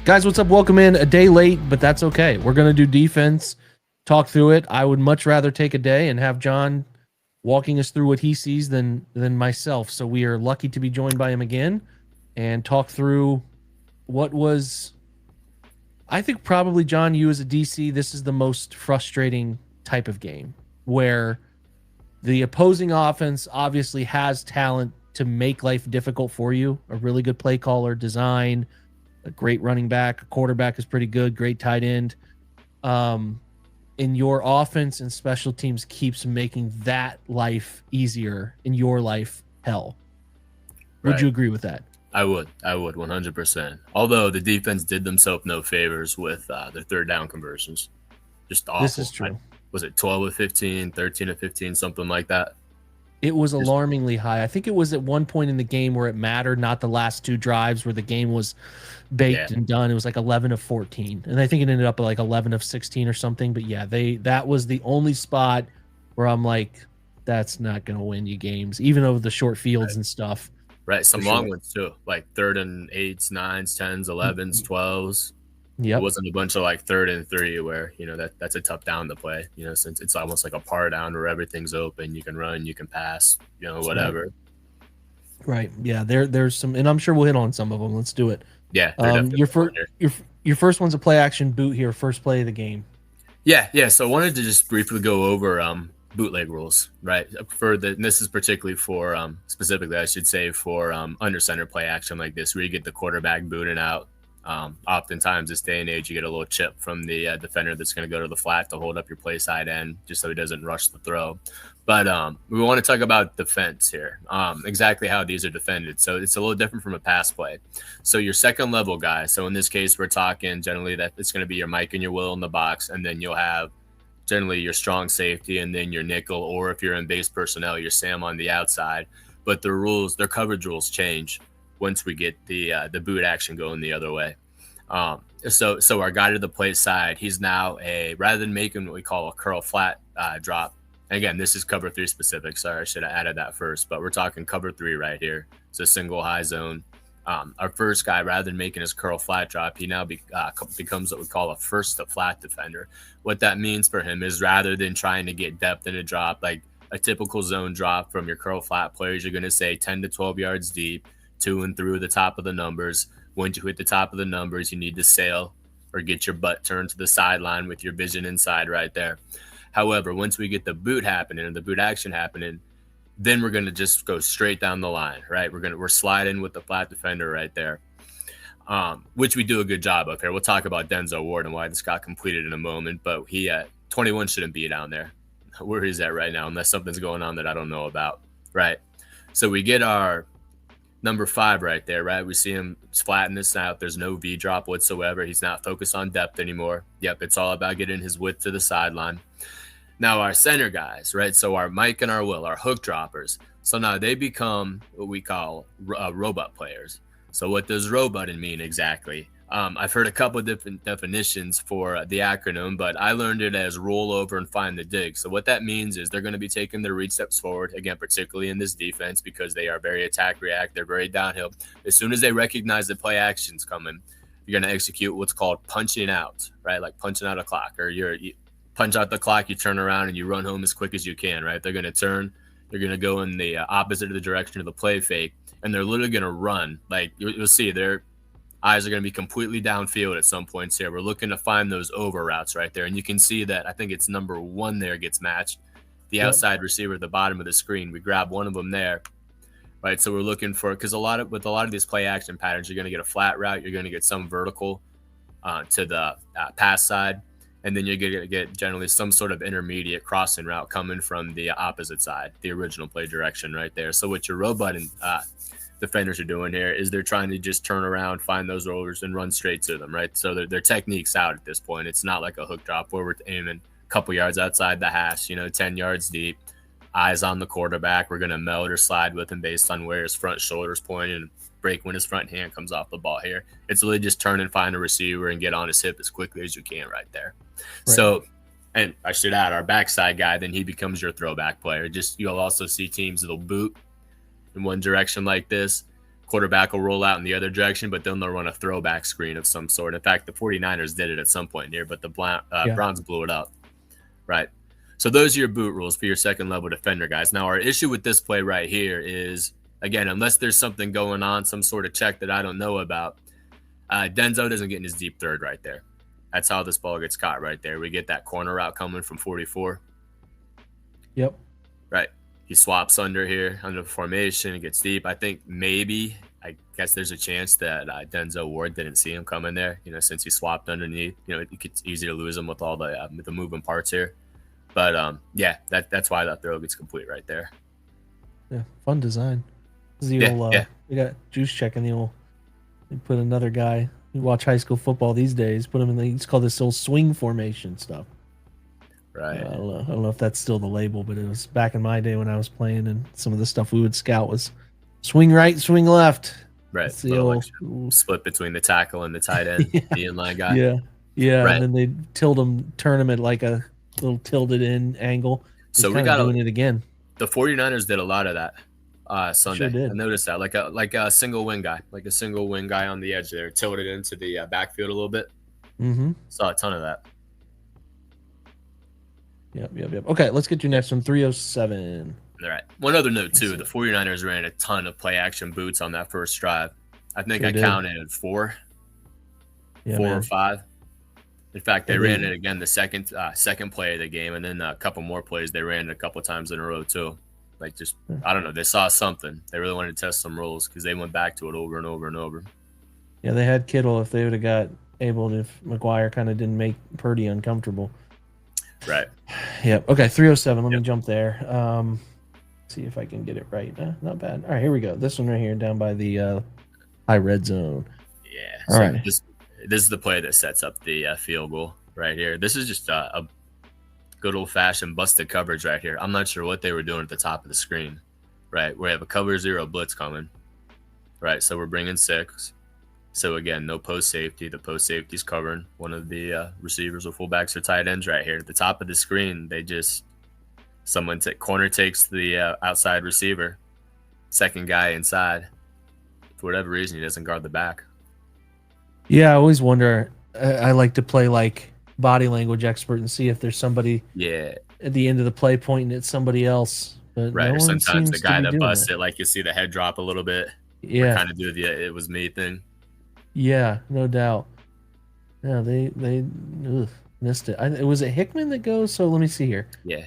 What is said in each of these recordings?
Guys, what's up? Welcome in a day late, but that's okay. We're going to do defense, talk through it. I would much rather take a day and have John walking us through what he sees than myself. So we are lucky to be joined by him again and talk through what was, I think probably, John, you as a DC, this is the most frustrating type of game where the opposing offense obviously has talent to make life difficult for you. A really good play caller, design, a great running back, a quarterback is pretty good, great tight end. And your offense and special teams keeps making that life easier in your life hell. Would you agree with that? I would 100%. Although the defense did themselves no favors with their third down conversions. Just awful. This is true. Was it 12 of 15, 13 of 15, something like that? It was alarmingly high. I think it was at one point in the game where it mattered, not the last two drives where the game was baked and done. It was like 11 of 14. And I think it ended up at like 11 of 16 or something. But yeah, that was the only spot where I'm like, that's not going to win you games, even over the short fields and stuff. Right. Some long ones too, like 3rd and 8s, 9s, 10s, 11s, 12s. Yep. It wasn't a bunch of like 3rd and 3 where, that's a tough down to play, since it's almost like a par down where everything's open. You can run, you can pass, whatever. Right. Yeah. There's some, and I'm sure we'll hit on some of them. Let's do it. Yeah. Your first one's a play action boot here. First play of the game. Yeah. So I wanted to just briefly go over bootleg rules, right? This is particularly for specifically, I should say, for under center play action like this, where you get the quarterback booted out. Oftentimes this day and age, you get a little chip from the defender that's going to go to the flat to hold up your play side end just so he doesn't rush the throw. But we want to talk about defense here, exactly how these are defended. So it's a little different from a pass play. So your second level guy, so in this case, we're talking generally that it's going to be your Mike and your Will in the box, and then you'll have generally your strong safety and then your nickel, or if you're in base personnel, your Sam on the outside. But their coverage rules change once we get the boot action going the other way. So our guy to the play side, he's now rather than making what we call a curl flat drop. Again, this is cover 3 specific. Sorry, I should have added that first, but we're talking cover 3 right here. It's a single high zone. Our first guy, rather than making his curl flat drop, he now becomes what we call a first to flat defender. What that means for him is rather than trying to get depth in a drop, like a typical zone drop from your curl flat players, you're going to say 10 to 12 yards deep, to and through the top of the numbers. Once you hit the top of the numbers, you need to sail or get your butt turned to the sideline with your vision inside right there. However, once we get the boot happening and the boot action happening, then we're going to just go straight down the line, right? We're sliding with the flat defender right there, which we do a good job of here. We'll talk about Denzel Ward and why this got completed in a moment, but he 21 shouldn't be down there where he's at right now, unless something's going on that I don't know about, right? So we get our number 5 right there, right? We see him flatten this out. There's no V drop whatsoever. He's not focused on depth anymore. Yep, it's all about getting his width to the sideline. Now our center guys, right? So our Mike and our Will, our hook droppers. So now they become what we call robot players. So what does robotting mean exactly? I've heard a couple of different definitions for the acronym, but I learned it as roll over and find the dig. So what that means is they're going to be taking their read steps forward, again, particularly in this defense, because they are very attack react. They're very downhill. As soon as they recognize the play action's coming, you're going to execute what's called punching out, right? Like punching out a clock, or you punch out the clock, you turn around and you run home as quick as you can, right? They're going to turn, they're going to go in the opposite of the direction of the play fake, and they're literally going to run. Like you'll see their eyes are going to be completely downfield at some points here. We're looking to find those over routes right there. And you can see that I think it's number 1 there gets matched. The outside receiver at the bottom of the screen, we grab one of them there, right? So we're looking for, because with a lot of these play action patterns, you're going to get a flat route. You're going to get some vertical to the pass side. And then you're going to get generally some sort of intermediate crossing route coming from the opposite side, the original play direction right there. So what your robot and defenders are doing here is they're trying to just turn around, find those rollers, and run straight to them, right? So their technique's out at this point. It's not like a hook drop where we're aiming a couple yards outside the hash, 10 yards deep, eyes on the quarterback. We're going to meld or slide with him based on where his front shoulder's pointing and break when his front hand comes off the ball here. It's really just turn and find a receiver and get on his hip as quickly as you can right there. Right. So, and I should add our backside guy, then he becomes your throwback player. You'll also see teams that'll boot in one direction like this, quarterback will roll out in the other direction, but then they'll run a throwback screen of some sort. In fact, the 49ers did it at some point here, but the Browns blew it up. Right. So those are your boot rules for your second level defender, guys. Now, our issue with this play right here is, again, unless there's something going on, some sort of check that I don't know about, Denzo doesn't get in his deep third right there. That's how this ball gets caught right there. We get that corner route coming from 44. Yep. Right. He swaps under here, under the formation, it gets deep. I think maybe, I guess there's a chance that Denzel Ward didn't see him coming there, since he swapped underneath. It's easy to lose him with all the moving parts here. But, yeah, that's why that throw gets complete right there. Yeah, fun design. This is the old, we got Juice checking the old, they put another guy, you watch high school football these days, put him in it's called this old swing formation stuff. Right. I don't know if that's still the label, but it was back in my day when I was playing, and some of the stuff we would scout was swing right, swing left. Right. The old split between the tackle and the tight end, the inline guy. Yeah. Right. And then they turn him at like a little tilted in angle. So we got doing it again. The 49ers did a lot of that Sunday. Sure did. I noticed that, like a single wing guy, on the edge there, tilted into the backfield a little bit. Mm-hmm. Saw a ton of that. Yep. Okay, let's get to next one, 307. All right. One other note, too. The 49ers ran a ton of play-action boots on that first drive. I think I counted 4 or 5. In fact, they ran it again the second play of the game, and then a couple more plays. They ran it a couple times in a row, too. I don't know. They saw something. They really wanted to test some rules because they went back to it over and over and over. Yeah, they had Kittle if they would have got able to, if McGuire kind of didn't make Purdy uncomfortable. Right. Yep. Okay, 307. Let me jump there. See if I can get it right. Not bad. All right, here we go. This one right here down by the high red zone. Yeah. All right. This is the play that sets up the field goal right here. This is just a good old-fashioned busted coverage right here. I'm not sure what they were doing at the top of the screen. Right. We have a cover 0 blitz coming. Right. So we're bringing 6. So, again, no post safety. The post safety is covering one of the receivers or fullbacks or tight ends right here. At the top of the screen, corner takes the outside receiver, second guy inside. For whatever reason, he doesn't guard the back. Yeah, I always wonder. I like to play like body language expert and see if there's somebody at the end of the play pointing at somebody else. But right, no or sometimes the guy that busts it, like you see the head drop a little bit. Yeah. Kind of do the it was me thing. Yeah, no doubt. Yeah, they missed it. Was it Hickman that goes? So let me see here. Yeah.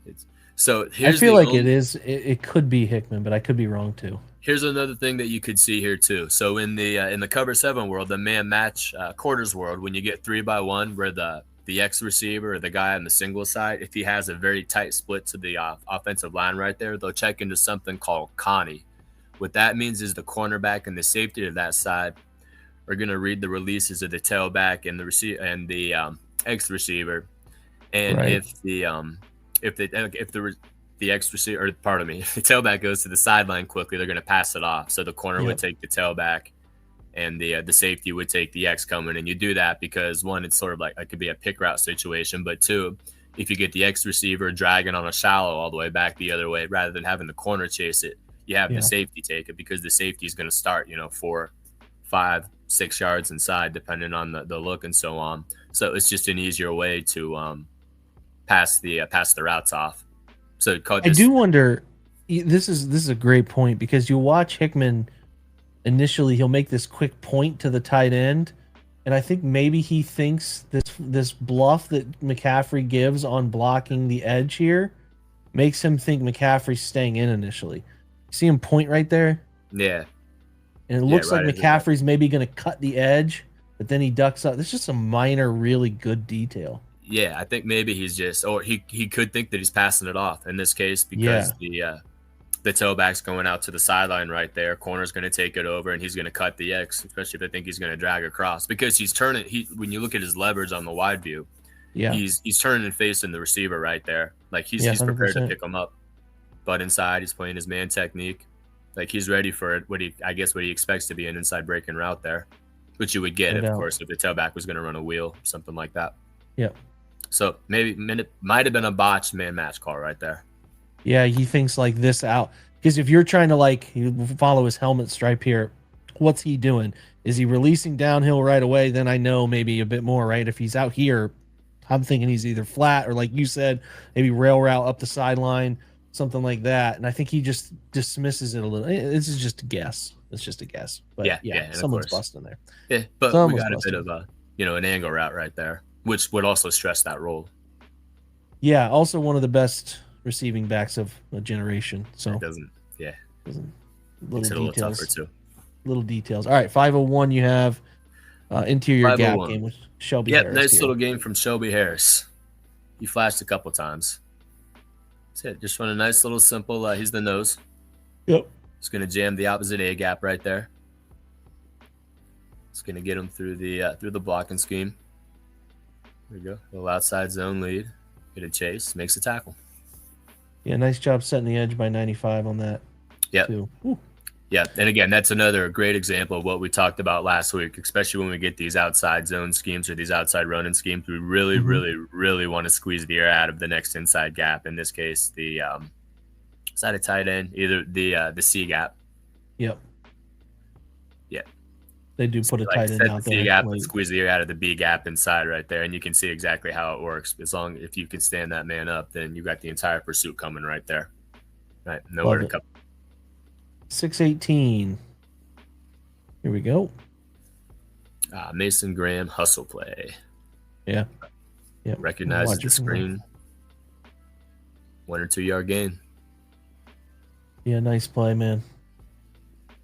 I feel like it is. It could be Hickman, but I could be wrong too. Here's another thing that you could see here too. So in the cover 7 world, the man match quarters world, when you get 3-by-1, where the X receiver or the guy on the single side, if he has a very tight split to the offensive line right there, they'll check into something called Connie. What that means is the cornerback and the safety to that side are going to read the releases of the tailback and the X receiver, and if the X receiver, or pardon me, if the tailback goes to the sideline quickly, they're going to pass it off. So the corner would take the tailback, and the safety would take the X coming. And you do that because, one, it's sort of like it could be a pick route situation, but 2, if you get the X receiver dragging on a shallow all the way back the other way, rather than having the corner chase it, you have the safety take it, because the safety is going to start 4, 5, 6 yards inside, depending on the look and so on. So it's just an easier way to pass the routes off. So I do wonder. This is a great point, because you watch Hickman. Initially, he'll make this quick point to the tight end, and I think maybe he thinks this bluff that McCaffrey gives on blocking the edge here makes him think McCaffrey's staying in initially. See him point right there? Yeah. And it looks like McCaffrey's maybe going to cut the edge, but then he ducks up. This is just a minor, really good detail. Yeah, I think maybe he's just, or he could think that he's passing it off in this case, because the tailback's going out to the sideline right there. Corner's going to take it over, and he's going to cut the X, especially if they think he's going to drag across, because he's turning. When you look at his leverage on the wide view, he's turning and facing the receiver right there, like he's prepared to pick him up. But inside, he's playing his man technique, like he's ready for what he expects to be an inside breaking route there, which you would get, of course, if the tailback was going to run a wheel, something like that. Yeah. So maybe it might have been a botched man match call right there. Yeah, he thinks like this out. Because if you're trying to like you follow his helmet stripe here, what's he doing? Is he releasing downhill right away? Then I know maybe a bit more, right? If he's out here, I'm thinking he's either flat or, like you said, maybe rail route up the sideline, something like that. And I think he just dismisses it a little. This is just a guess. It's just a guess. But yeah, and someone's of course. busting there. Yeah, but Someone's we got busting. a bit of an angle route right there, which would also stress that roll. Yeah, also one of the best receiving backs of a generation. So It doesn't makes it a little tougher too. Little details. All right, 501. You have interior gap 501. game with Shelby Yep, Harris. nice here. little game from Shelby Harris. He flashed a couple times. That's it. Just run a nice little simple. He's the nose. Yep. It's going to jam the opposite A gap right there. It's going to get him through the blocking scheme. There we go. Little outside zone lead. Get a chase. Makes a tackle. Yeah, nice job setting the edge by 95 on that. Yep. Too. Ooh. Yeah, and again, that's another great example of what we talked about last week, especially when we get these outside zone schemes or these outside running schemes. We really, really want to squeeze the air out of the next inside gap. In this case, the side of tight end, either the C gap. Yep. Yeah. They do put a tight end out the there. C gap and squeeze the air out of the B gap inside right there, and you can see exactly how it works. If you can stand that man up, then you got the entire pursuit coming right there. Right, nowhere to come. 618. Here we go. Mason Graham hustle play. Yeah. Yep. Recognizes the screen. 1 or 2 yard gain. Yeah, nice play, man.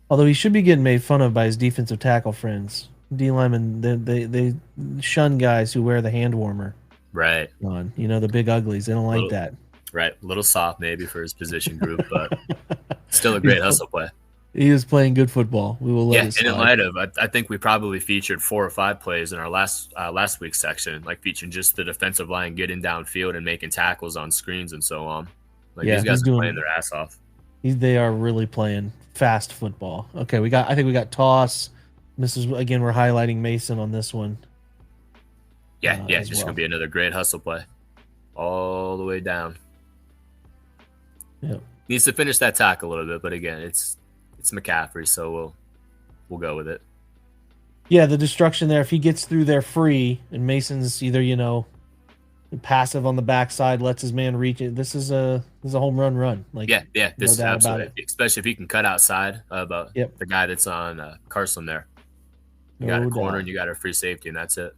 Although he should be getting made fun of by his defensive tackle friends. D linemen, they shun guys who wear the hand warmer. Right. On, the big uglies. They don't like that. Right. A little soft maybe for his position group, but still a great hustle play. He is playing good football. We will let it slide. And in light of, I think we probably featured 4 or 5 plays in our last week's section, like featuring just the defensive line getting downfield and making tackles on screens and so on. Like these guys are playing their ass off. They are really playing fast football. Okay, I think we got toss. This is again, we're highlighting Mason on this one. Yeah, it's just gonna be another great hustle play, all the way down. Yeah, needs to finish that tackle a little bit, but again, it's McCaffrey, so we'll go with it. Yeah, the destruction there. If he gets through there free, and Mason's either passive on the backside, lets his man reach it. This is a home run. Like yeah, this is absolutely, especially if he can cut outside of the guy that's on Carson there. You got a corner and you got a free safety, and that's it.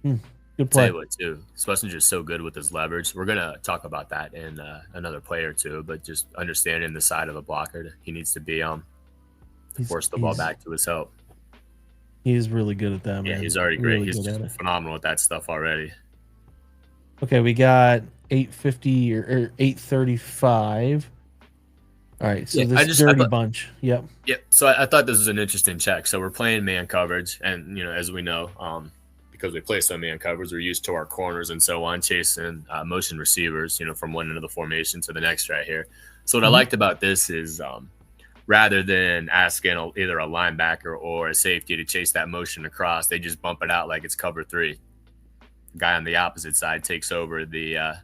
Good play. Tell you what, too, Schwarzenegger's so good with his leverage. We're gonna talk about that in another play or two, but just understanding the side of the blocker, he needs to be to force the ball back to his help. He is really good at that, man. Yeah, he's already great. He's just phenomenal at that stuff already. Okay, we got 850 or 835. All right, so this dirty bunch. Yep. Yep. So I thought this was an interesting check. So we're playing man coverage, and as we know, because we play some man coverage, we're used to our corners and so on, chasing motion receivers, from one end of the formation to the next right here. So what I liked about this is rather than asking either a linebacker or a safety to chase that motion across, they just bump it out like it's cover 3. The guy on the opposite side takes over the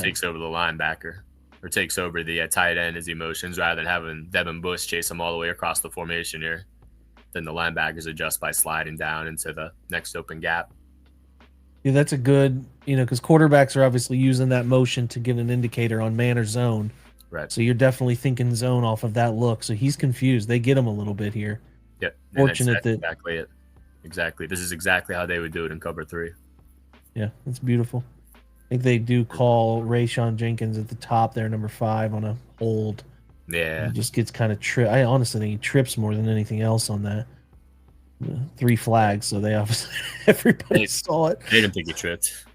takes over the linebacker or takes over the tight end as he motions, rather than having Devin Bush chase him all the way across the formation here. Then the linebackers adjust by sliding down into the next open gap. Yeah, that's a good, because quarterbacks are obviously using that motion to get an indicator on man or zone. Right. So you're definitely thinking zone off of that look. So he's confused. They get him a little bit here. Yep. Fortunate that exactly it. Exactly. This is exactly how they would do it in cover 3. Yeah, that's beautiful. I think they do call Rayshon Jenkins at the top there, number 5, on a hold. Yeah. He just gets kind of I honestly think he trips more than anything else on that. 3 flags, so they obviously everybody saw it. They didn't think he tripped.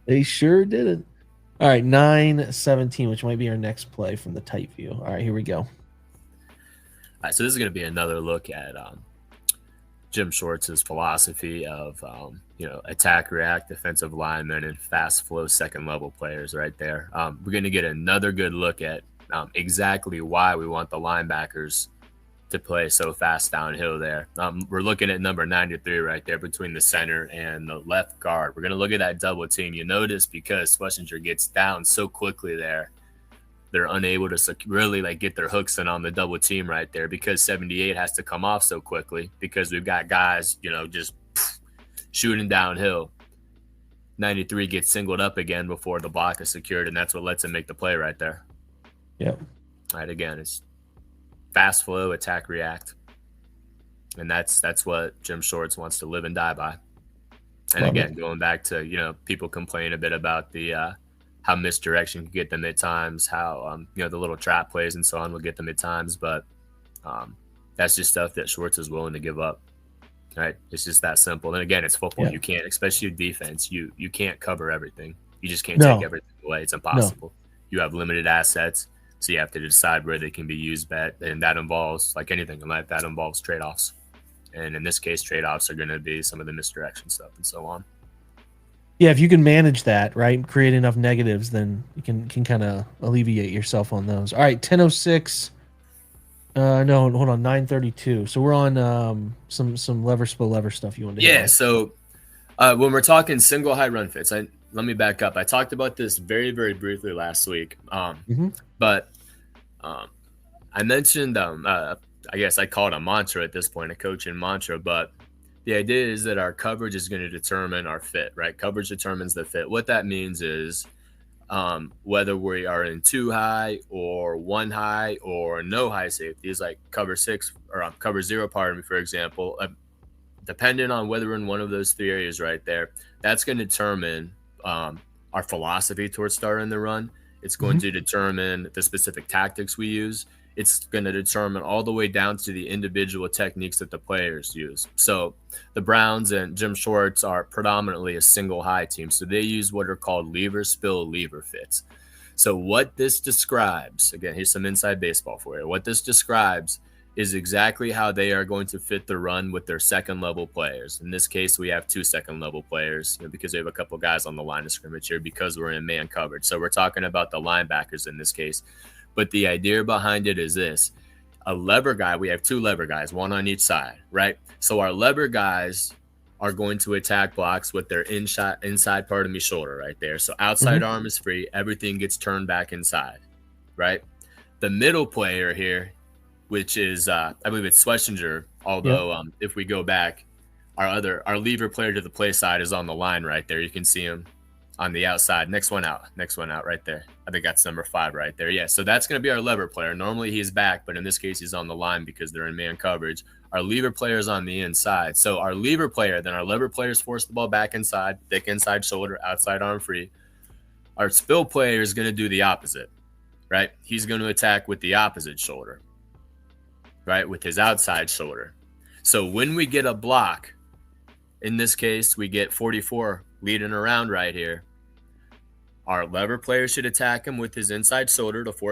They sure didn't. All right, 9-17, which might be our next play from the tight view. All right, here we go. All right, so this is going to be another look at Jim Schwartz's philosophy of attack, react, defensive linemen, and fast flow second level players right there. We're going to get another good look at exactly why we want the linebackers to play so fast downhill there. We're looking at number 93 right there between the center and the left guard. We're going to look at that double team. You notice because Schlesinger gets down so quickly there, they're unable to really like get their hooks in on the double team right there because 78 has to come off so quickly because we've got guys, just shooting downhill. 93 gets singled up again before the block is secured, and that's what lets him make the play right there. Yep. All right, again, it's fast flow, attack, react. And that's what Jim Shorts wants to live and die by. And again, going back to, people complain a bit about the how misdirection can get them at times, how, the little trap plays and so on will get them at times. But that's just stuff that Schwartz is willing to give up. Right? It's just that simple. And again, it's football. Yeah. You can't, especially defense, you can't cover everything. You just can't take everything away. It's impossible. No. You have limited assets. So you have to decide where they can be used at. And that involves, like anything in life, that involves trade-offs. And in this case, trade-offs are going to be some of the misdirection stuff and so on. Yeah, if you can manage that, right, create enough negatives, then you can kind of alleviate yourself on those. All right, 10:06. No, hold on, 9:32. So we're on some lever stuff you want to hit on. So when we're talking single high run fits, let me back up. I talked about this very, very briefly last week. But I mentioned, I guess I call it a mantra at this point, a coaching mantra, but the idea is that our coverage is going to determine our fit, right? Coverage determines the fit. What that means is whether we are in 2 high or 1 high or no high safeties, like cover 6 or cover 0, for example, depending on whether we're in one of those 3 areas right there, that's going to determine our philosophy towards starting the run. It's going to determine the specific tactics we use. It's going to determine all the way down to the individual techniques that the players use. So the Browns and Jim Schwartz are predominantly a single high team. So they use what are called lever, spill, lever fits. So what this describes, again, here's some inside baseball for you. What this describes is exactly how they are going to fit the run with their second level players. In this case, we have 2 second level players because we have a couple guys on the line of scrimmage here because we're in man coverage. So we're talking about the linebackers in this case. But the idea behind it is this. A lever guy, we have 2 lever guys, 1 on each side, right? So our lever guys are going to attack blocks with their inside part of my shoulder right there. So outside arm is free. Everything gets turned back inside, right? The middle player here, which is, I believe it's Schlesinger, although if we go back, our lever player to the play side is on the line right there. You can see him on the outside. Next one out right there. I think that's number 5 right there. Yeah, so that's going to be our lever player. Normally he's back, but in this case he's on the line because they're in man coverage. Our lever player is on the inside. So our lever player, then our lever players force the ball back inside, thick inside shoulder, outside arm free. Our spill player is going to do the opposite, right? He's going to attack with the opposite shoulder, right? With his outside shoulder. So when we get a block, in this case, we get 44 leading around right here. Our lever player should attack him with his inside shoulder to force